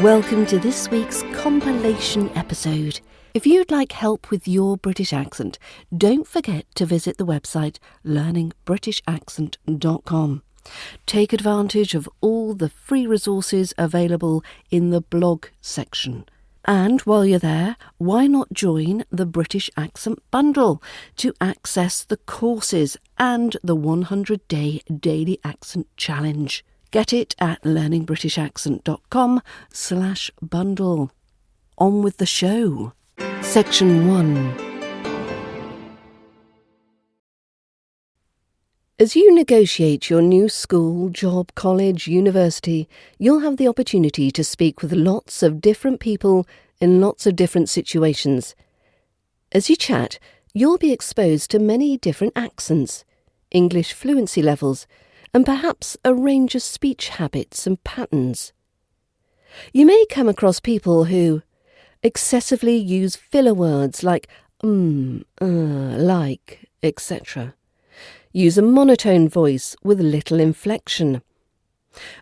Welcome to this week's compilation episode. If you'd like help with your British accent, don't forget to visit the website learningbritishaccent.com. Take advantage of all the free resources available in the blog section. And while you're there, why not join the British Accent Bundle to access the courses and the 100-day daily accent challenge. Get it at learningbritishaccent.com/bundle. On with the show. Section 1. As you negotiate your new school, job, college, university, you'll have the opportunity to speak with lots of different people in lots of different situations. As you chat, you'll be exposed to many different accents, English fluency levels, and perhaps a range of speech habits and patterns. You may come across people who excessively use filler words like like, etc. Use a monotone voice with little inflection.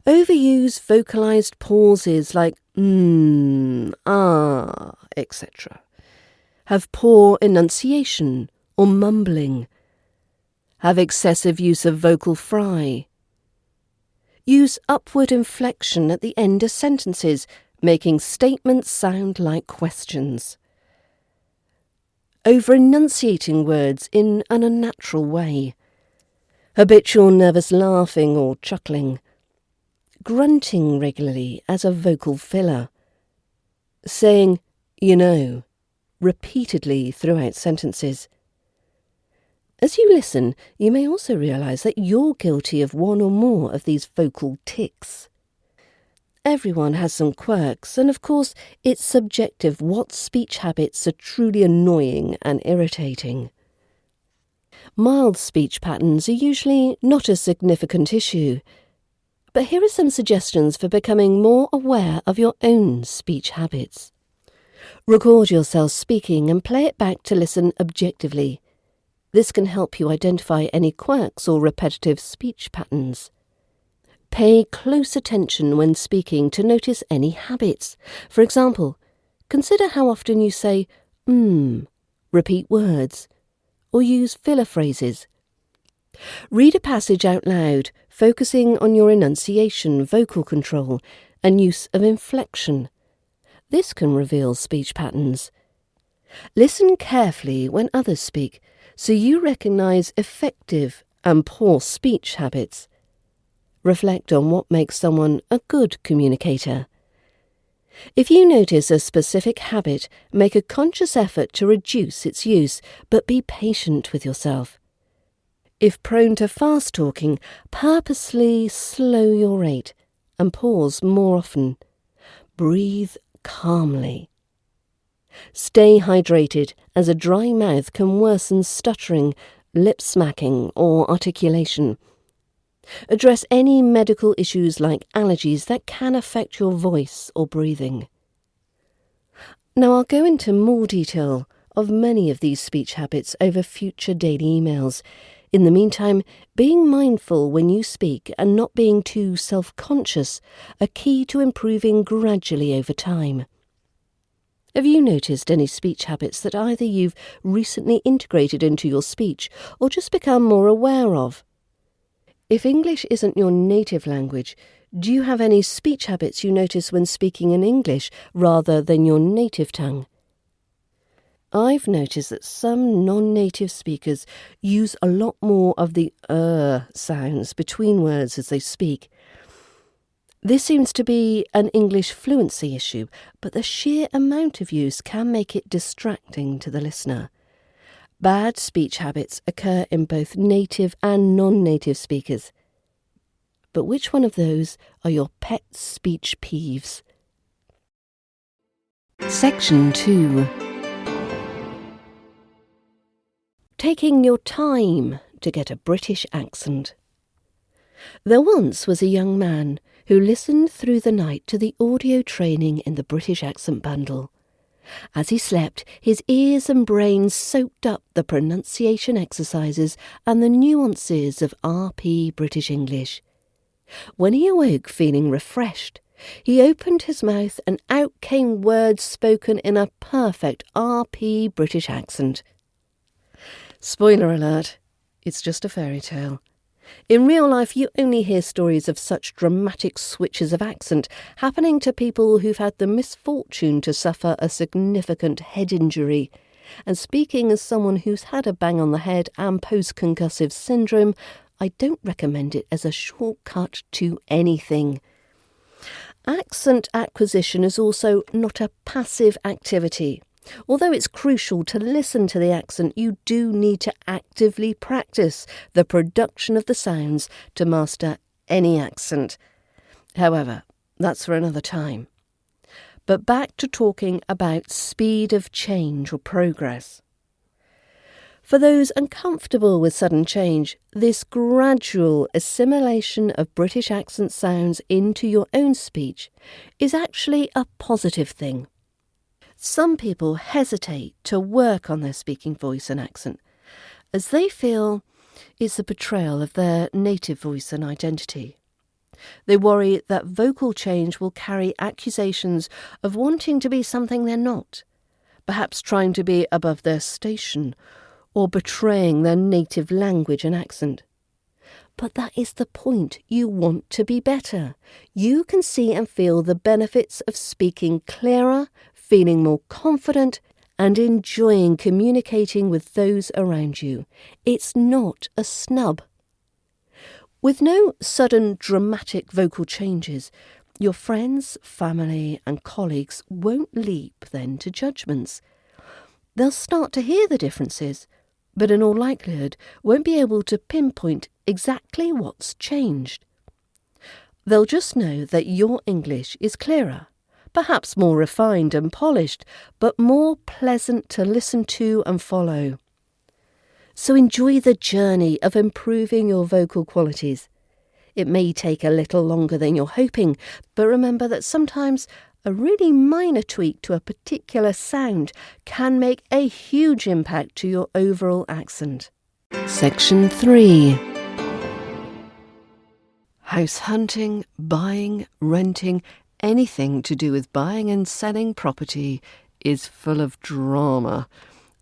Overuse vocalised pauses like etc. Have poor enunciation or mumbling. Have excessive use of vocal fry. Use upward inflection at the end of sentences, making statements sound like questions. Over-enunciating words in an unnatural way. Habitual nervous laughing or chuckling. Grunting regularly as a vocal filler. Saying, you know, repeatedly throughout sentences. As you listen, you may also realise that you're guilty of one or more of these vocal tics. Everyone has some quirks, and of course it's subjective what speech habits are truly annoying and irritating. Mild speech patterns are usually not a significant issue, but here are some suggestions for becoming more aware of your own speech habits. Record yourself speaking and play it back to listen objectively. This can help you identify any quirks or repetitive speech patterns. Pay close attention when speaking to notice any habits. For example, consider how often you say repeat words, or use filler phrases. Read a passage out loud, focusing on your enunciation, vocal control, and use of inflection. This can reveal speech patterns. Listen carefully when others speak, so you recognise effective and poor speech habits. Reflect on what makes someone a good communicator. If you notice a specific habit, make a conscious effort to reduce its use, but be patient with yourself. If prone to fast talking, purposely slow your rate and pause more often. Breathe calmly. Stay hydrated, as a dry mouth can worsen stuttering, lip smacking, or articulation. Address any medical issues like allergies that can affect your voice or breathing. Now I'll go into more detail of many of these speech habits over future daily emails. In the meantime, being mindful when you speak and not being too self-conscious are key to improving gradually over time. Have you noticed any speech habits that either you've recently integrated into your speech or just become more aware of? If English isn't your native language, do you have any speech habits you notice when speaking in English rather than your native tongue? I've noticed that some non-native speakers use a lot more of the sounds between words as they speak. This seems to be an English fluency issue, but the sheer amount of use can make it distracting to the listener. Bad speech habits occur in both native and non-native speakers. But which one of those are your pet speech peeves? Section 2. Taking your time to get a British accent. There once was a young man who listened through the night to the audio training in the British Accent Bundle. As he slept, his ears and brain soaked up the pronunciation exercises and the nuances of RP British English. When he awoke feeling refreshed, He opened his mouth and out came words spoken in a perfect RP British accent. Spoiler alert, it's just a fairy tale. In real life, you only hear stories of such dramatic switches of accent happening to people who've had the misfortune to suffer a significant head injury. And speaking as someone who's had a bang on the head and post-concussive syndrome, I don't recommend it as a shortcut to anything. Accent acquisition is also not a passive activity. Although it's crucial to listen to the accent, you do need to actively practice the production of the sounds to master any accent. However, that's for another time. But back to talking about speed of change or progress. For those uncomfortable with sudden change, this gradual assimilation of British accent sounds into your own speech is actually a positive thing. Some people hesitate to work on their speaking voice and accent, as they feel it's a betrayal of their native voice and identity. They worry that vocal change will carry accusations of wanting to be something they're not, perhaps trying to be above their station, or betraying their native language and accent. But that is the point. You want to be better. You can see and feel the benefits of speaking clearer, feeling more confident, and enjoying communicating with those around you. It's not a snub. With no sudden dramatic vocal changes, your friends, family, and colleagues won't leap then to judgments. They'll start to hear the differences, but in all likelihood won't be able to pinpoint exactly what's changed. They'll just know that your English is clearer, perhaps more refined and polished, but more pleasant to listen to and follow. So enjoy the journey of improving your vocal qualities. It may take a little longer than you're hoping, but remember that sometimes a really minor tweak to a particular sound can make a huge impact to your overall accent. Section 3. House hunting, buying, renting, anything to do with buying and selling property is full of drama.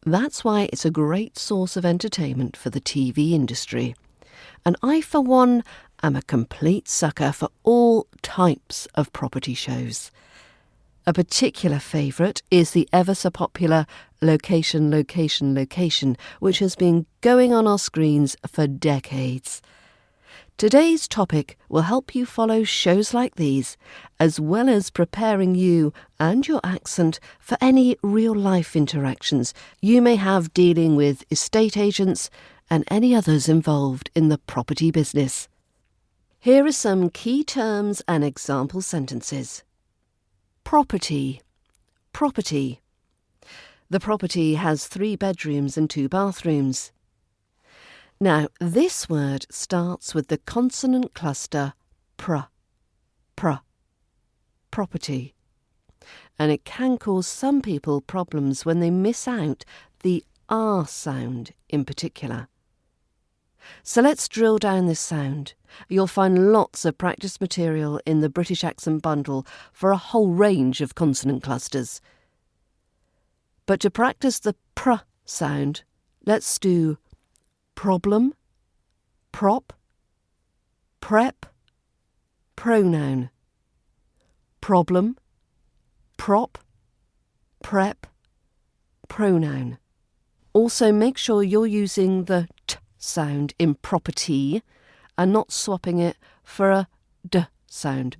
That's why it's a great source of entertainment for the TV industry. And I, for one, am a complete sucker for all types of property shows. A particular favourite is the ever so popular Location, Location, Location, which has been going on our screens for decades. Today's topic will help you follow shows like these, as well as preparing you and your accent for any real-life interactions you may have dealing with estate agents and any others involved in the property business. Here are some key terms and example sentences. Property. Property. The property has 3 bedrooms and 2 bathrooms. Now, this word starts with the consonant cluster pr, property, and it can cause some people problems when they miss out the R sound in particular. So let's drill down this sound. You'll find lots of practice material in the British Accent Bundle for a whole range of consonant clusters. But to practice the pr sound, let's do problem, prop, prep, pronoun. Problem, prop, prep, pronoun. Also make sure you're using the t sound in property and not swapping it for a d sound.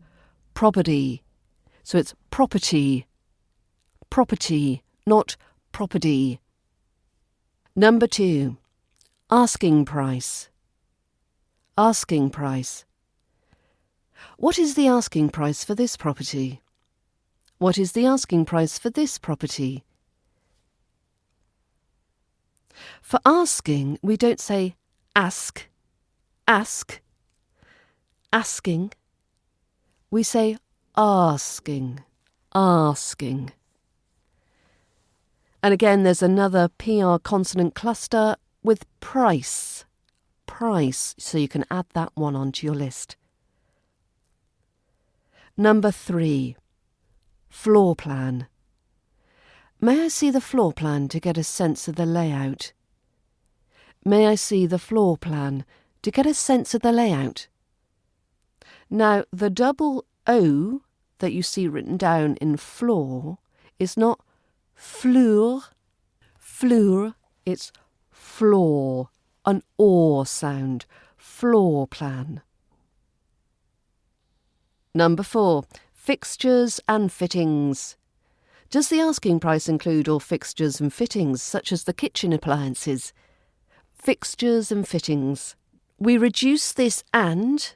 Property. So it's property, not property. Number 2. Asking price. Asking price. What is the asking price for this property? What is the asking price for this property? For asking, we don't say ask, asking. We say asking. And again, there's another PR consonant cluster with price, so you can add that one onto your list. Number 3. Floor plan. May I see the floor plan to get a sense of the layout? May I see the floor plan to get a sense of the layout? Now, the double O that you see written down in floor is not fleur, it's floor, an or sound, floor plan. Number 4, fixtures and fittings. Does the asking price include all fixtures and fittings, such as the kitchen appliances? Fixtures and fittings. We reduce this and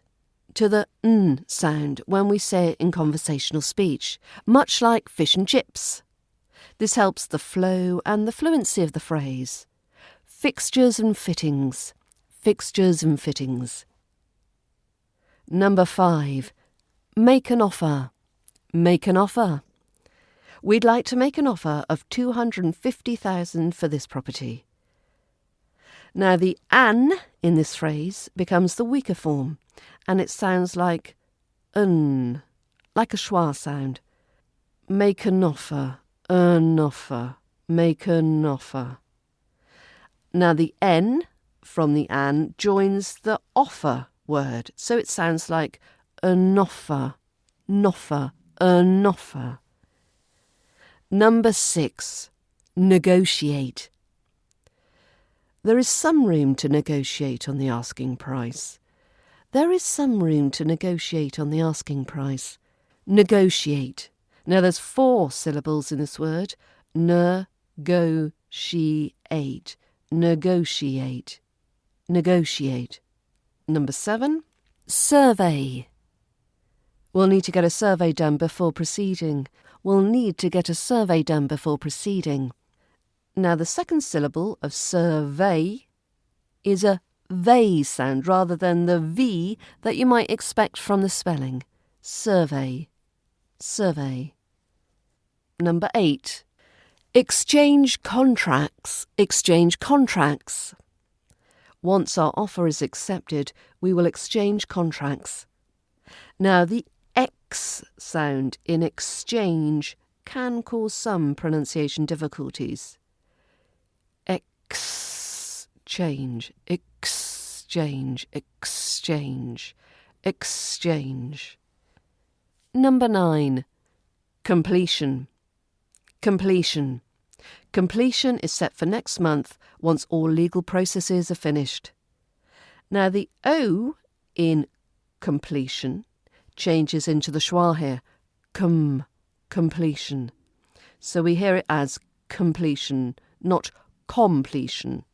to the n sound when we say it in conversational speech, much like fish and chips. This helps the flow and the fluency of the phrase. Fixtures and fittings. Fixtures and fittings. Number 5. Make an offer. Make an offer. We'd like to make an offer of $250,000 for this property. Now the an in this phrase becomes the weaker form, and it sounds like like a schwa sound. Make an offer, make an offer. Now the n from the an joins the offer word, so it sounds like an offer, an offer. Number 6, negotiate. There is some room to negotiate on the asking price. There is some room to negotiate on the asking price. Negotiate. Now there's 4 syllables in this word. Negotiate. Negotiate. Negotiate. Number 7, survey. We'll need to get a survey done before proceeding. We'll need to get a survey done before proceeding. Now the second syllable of survey is a vey sound rather than the V that you might expect from the spelling. Survey. Survey. Number 8. Exchange contracts. Exchange contracts. Once our offer is accepted, we will exchange contracts. Now the X sound in exchange can cause some pronunciation difficulties. Exchange, exchange, exchange, exchange. Number 9. Completion. Completion. Completion is set for next month once all legal processes are finished. Now the O in completion changes into the schwa here. Completion. So we hear it as completion, not completion.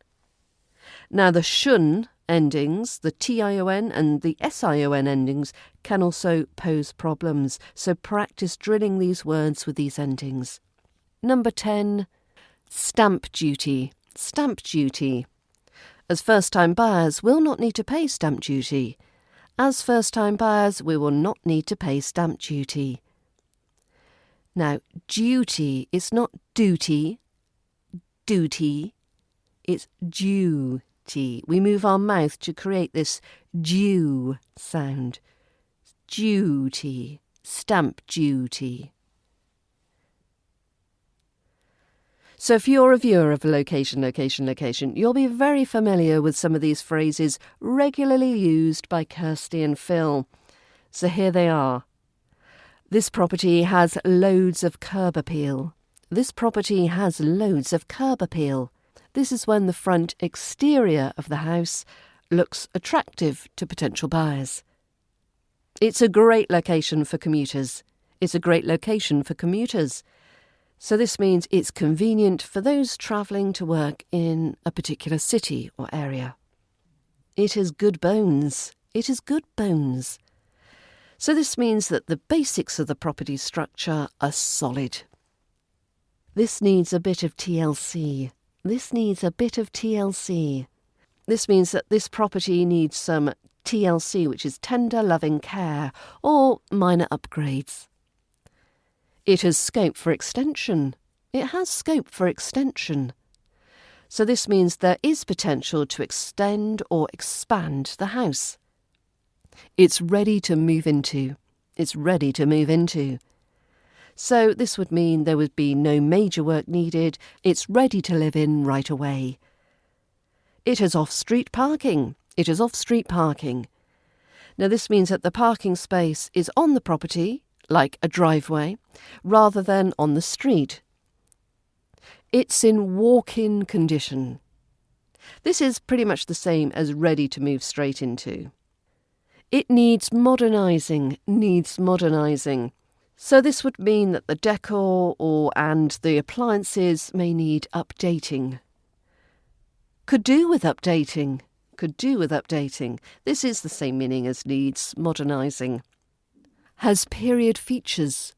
Now the shun endings, the tion and the sion endings, can also pose problems, so practice drilling these words with these endings. Number 10, stamp duty. Stamp duty. As first-time buyers, we'll not need to pay stamp duty. As first-time buyers, we will not need to pay stamp duty. Now, duty is not duty, it's duty. We move our mouth to create this dew sound. Duty, stamp duty. So if you're a viewer of location, you'll be very familiar with some of these phrases regularly used by Kirsty and Phil. So here they are. This property has loads of curb appeal. This property has loads of curb appeal. This is when the front exterior of the house looks attractive to potential buyers. It's a great location for commuters. It's a great location for commuters. So this means it's convenient for those travelling to work in a particular city or area. It has good bones. It has good bones. So this means that the basics of the property structure are solid. This needs a bit of TLC. This needs a bit of TLC. This means that this property needs some TLC, which is tender, loving care, or minor upgrades. It has scope for extension. It has scope for extension. So this means there is potential to extend or expand the house. It's ready to move into. It's ready to move into. So this would mean there would be no major work needed. It's ready to live in right away. It has off-street parking. It is off-street parking. Now this means that the parking space is on the property, like a driveway, rather than on the street. It's in walk-in condition. This is pretty much the same as ready to move straight into. It needs modernising, So this would mean that the decor and the appliances may need updating. Could do with updating. This is the same meaning as needs modernising. Has period features.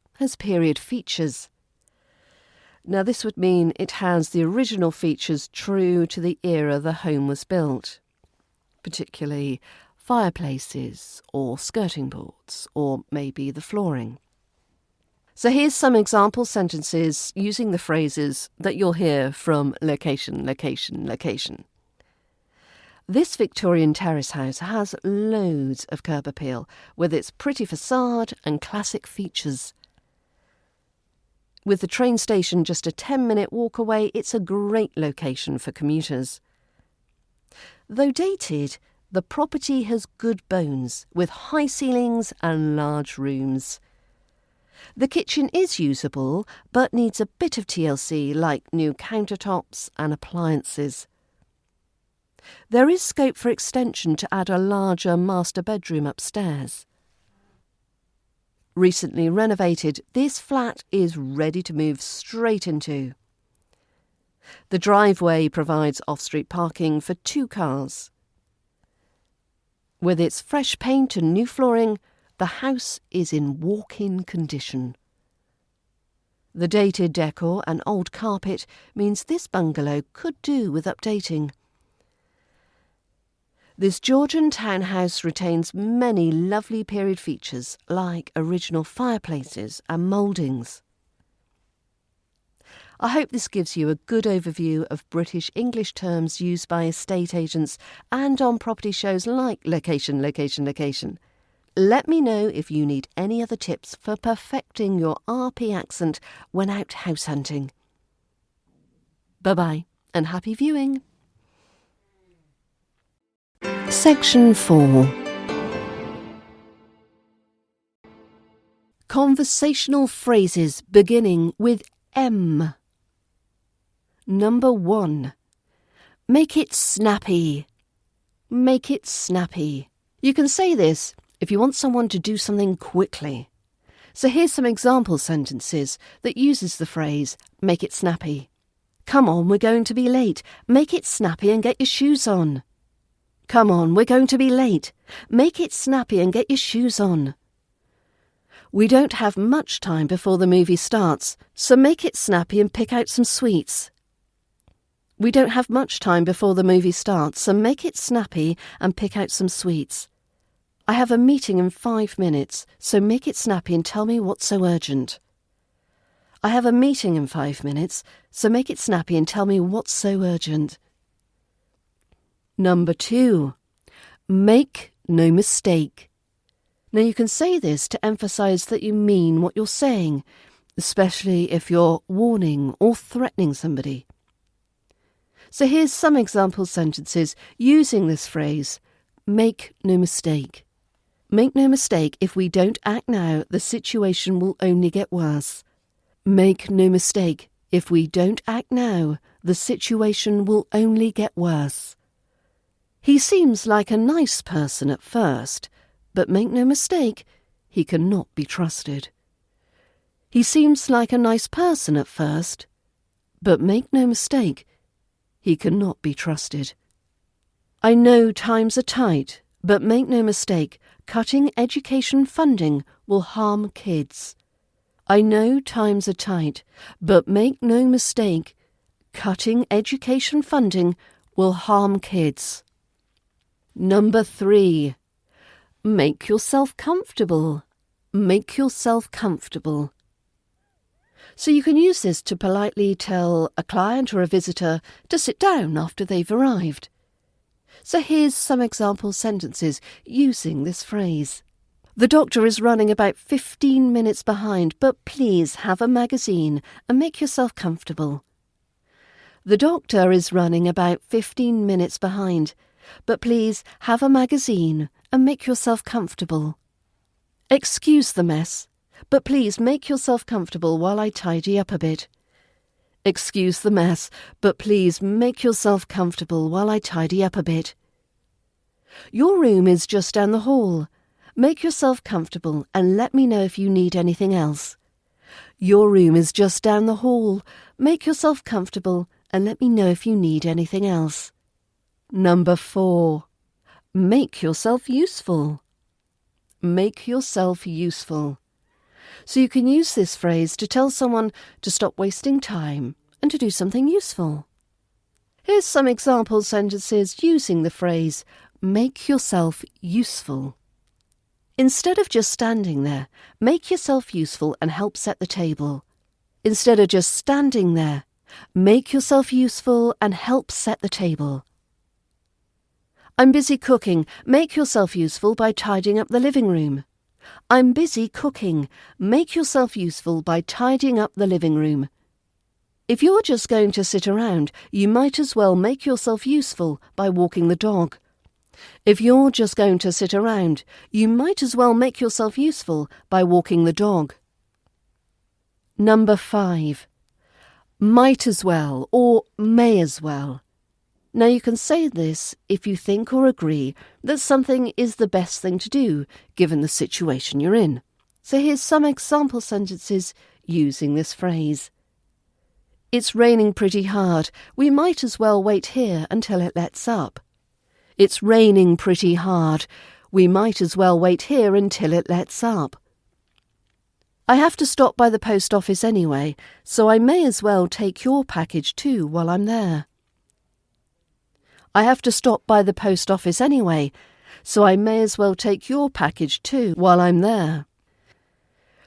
Now this would mean it has the original features true to the era the home was built, particularly fireplaces or skirting boards or maybe the flooring. So here's some example sentences using the phrases that you'll hear from location. This Victorian terrace house has loads of curb appeal with its pretty facade and classic features. With the train station just a 10-minute walk away, it's a great location for commuters. Though dated, the property has good bones, with high ceilings and large rooms. The kitchen is usable, but needs a bit of TLC, like new countertops and appliances. There is scope for extension to add a larger master bedroom upstairs. Recently renovated, this flat is ready to move straight into. The driveway provides off-street parking for 2 cars. With its fresh paint and new flooring, the house is in walk-in condition. The dated decor and old carpet means this bungalow could do with updating. This Georgian townhouse retains many lovely period features like original fireplaces and mouldings. I hope this gives you a good overview of British English terms used by estate agents and on property shows like Location. Let me know if you need any other tips for perfecting your RP accent when out house hunting. Bye-bye and happy viewing. Section 4. Conversational phrases beginning with M. Number 1. Make it snappy. You can say this if you want someone to do something quickly. So here's some example sentences that uses the phrase, make it snappy. Come on, we're going to be late. Make it snappy and get your shoes on. Come on, we're going to be late. Make it snappy and get your shoes on. We don't have much time before the movie starts, so make it snappy and pick out some sweets. We don't have much time before the movie starts, so make it snappy and pick out some sweets. I have a meeting in 5 minutes, so make it snappy and tell me what's so urgent. I have a meeting in 5 minutes, so make it snappy and tell me what's so urgent. Number 2. Make no mistake. Now you can say this to emphasise that you mean what you're saying, especially if you're warning or threatening somebody. So here's some example sentences using this phrase, make no mistake. Make no mistake, if we don't act now, the situation will only get worse. Make no mistake, if we don't act now, the situation will only get worse. He seems like a nice person at first, but make no mistake, he cannot be trusted. He seems like a nice person at first, but make no mistake, he cannot be trusted. I know times are tight, but make no mistake, cutting education funding will harm kids. I know times are tight, but make no mistake, cutting education funding will harm kids. Number 3. Make yourself comfortable. So you can use this to politely tell a client or a visitor to sit down after they've arrived. So here's some example sentences using this phrase. The doctor is running about 15 minutes behind, but please have a magazine and make yourself comfortable. The doctor is running about 15 minutes behind, but please have a magazine and make yourself comfortable. Excuse the mess, but please make yourself comfortable while I tidy up a bit. Excuse the mess, but please make yourself comfortable while I tidy up a bit. Your room is just down the hall. Make yourself comfortable and let me know if you need anything else. Your room is just down the hall. Make yourself comfortable and let me know if you need anything else. Number 4. Make yourself useful. Make yourself useful. So you can use this phrase to tell someone to stop wasting time and to do something useful. Here's some example sentences using the phrase, make yourself useful. Instead of just standing there, make yourself useful and help set the table. Instead of just standing there, make yourself useful and help set the table. I'm busy cooking. Make yourself useful by tidying up the living room. I'm busy cooking. Make yourself useful by tidying up the living room. If you're just going to sit around, you might as well make yourself useful by walking the dog. If you're just going to sit around, you might as well make yourself useful by walking the dog. Number 5. Might as well or may as well. Now you can say this if you think or agree that something is the best thing to do given the situation you're in. So here's some example sentences using this phrase. It's raining pretty hard. We might as well wait here until it lets up. It's raining pretty hard. We might as well wait here until it lets up. I have to stop by the post office anyway, so I may as well take your package too while I'm there. I have to stop by the post office anyway, so I may as well take your package too while I'm there.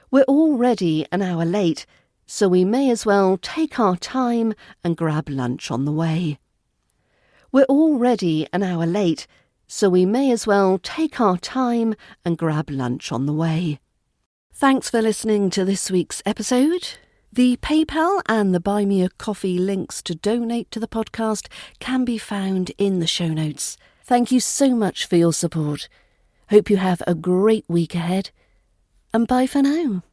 We're already an hour late, so we may as well take our time and grab lunch on the way. We're already an hour late, so we may as well take our time and grab lunch on the way. Thanks for listening to this week's episode. The PayPal and the Buy Me a Coffee links to donate to the podcast can be found in the show notes. Thank you so much for your support. Hope you have a great week ahead, and bye for now.